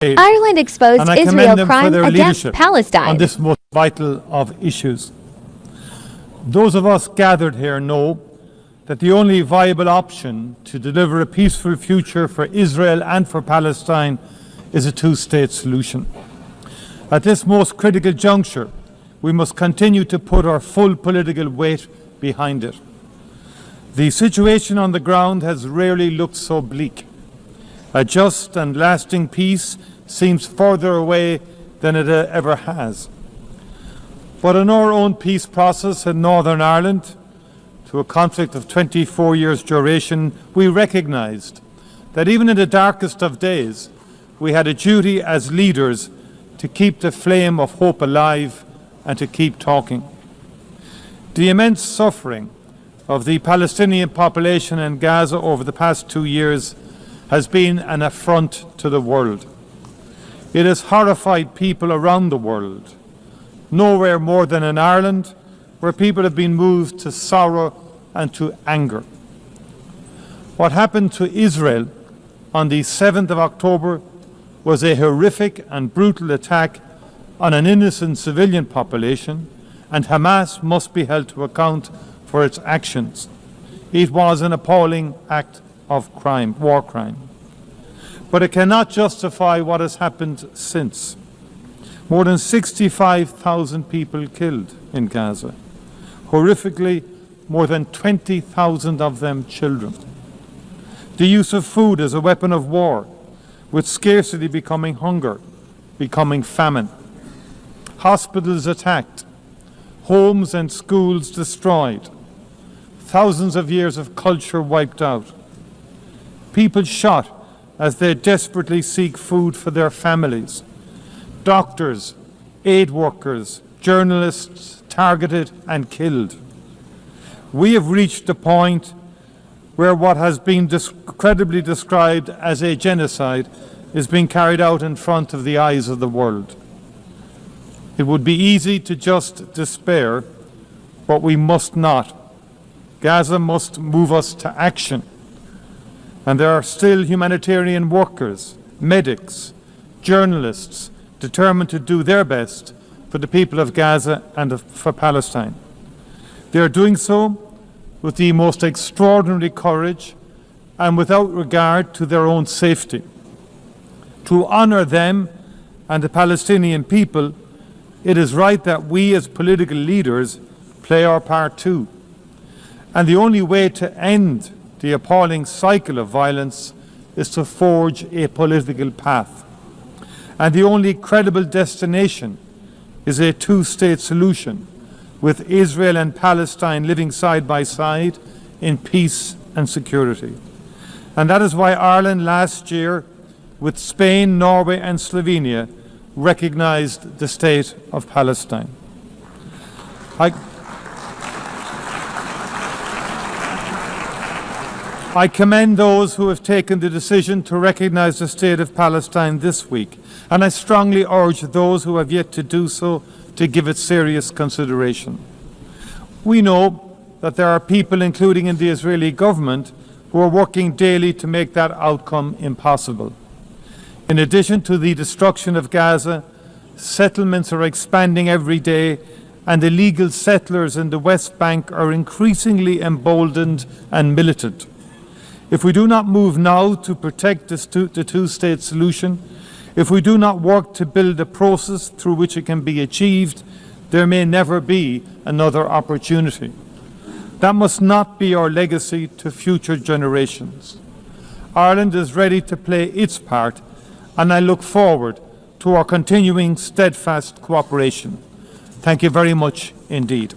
Ireland exposed and I commend Israel them for crime their against leadership Palestine. on this most vital of issues. Those of us gathered here know that the only viable option to deliver a peaceful future for Israel and for Palestine is a two-state solution. At this most critical juncture, we must continue to put our full political weight behind it. The situation on the ground has rarely looked so bleak. A just and lasting peace seems further away than it ever has. But in our own peace process in Northern Ireland, to a conflict of 24 years' duration, we recognised that even in the darkest of days, we had a duty as leaders to keep the flame of hope alive and to keep talking. The immense suffering of the Palestinian population in Gaza over the past 2 years has been an affront to the world. It has horrified people around the world, nowhere more than in Ireland, where people have been moved to sorrow and to anger. What happened to Israel on the 7th of October was a horrific and brutal attack on an innocent civilian population, and Hamas must be held to account for its actions. It was an appalling act of crime, war crime. But it cannot justify what has happened since. More than 65,000 people killed in Gaza. Horrifically, more than 20,000 of them children. The use of food as a weapon of war, with scarcity becoming hunger, becoming famine. Hospitals attacked, homes and schools destroyed, thousands of years of culture wiped out. People shot as they desperately seek food for their families. Doctors, aid workers, journalists targeted and killed. We have reached a point where what has been credibly described as a genocide is being carried out in front of the eyes of the world. It would be easy to just despair, but we must not. Gaza must move us to action. And there are still humanitarian workers, medics, journalists determined to do their best for the people of Gaza and for Palestine. They are doing so with the most extraordinary courage and without regard to their own safety. To honour them and the Palestinian people, it is right that we as political leaders play our part too. And the only way to end the appalling cycle of violence is to forge a political path. And the only credible destination is a two-state solution, with Israel and Palestine living side by side in peace and security. And that is why Ireland last year, with Spain, Norway and Slovenia, recognised the state of Palestine. I commend those who have taken the decision to recognise the state of Palestine this week, and I strongly urge those who have yet to do so to give it serious consideration. We know that there are people, including in the Israeli government, who are working daily to make that outcome impossible. In addition to the destruction of Gaza, settlements are expanding every day, and illegal settlers in the West Bank are increasingly emboldened and militant. If we do not move now to protect the two-state solution, if we do not work to build a process through which it can be achieved, there may never be another opportunity. That must not be our legacy to future generations. Ireland is ready to play its part, and I look forward to our continuing steadfast cooperation. Thank you very much indeed.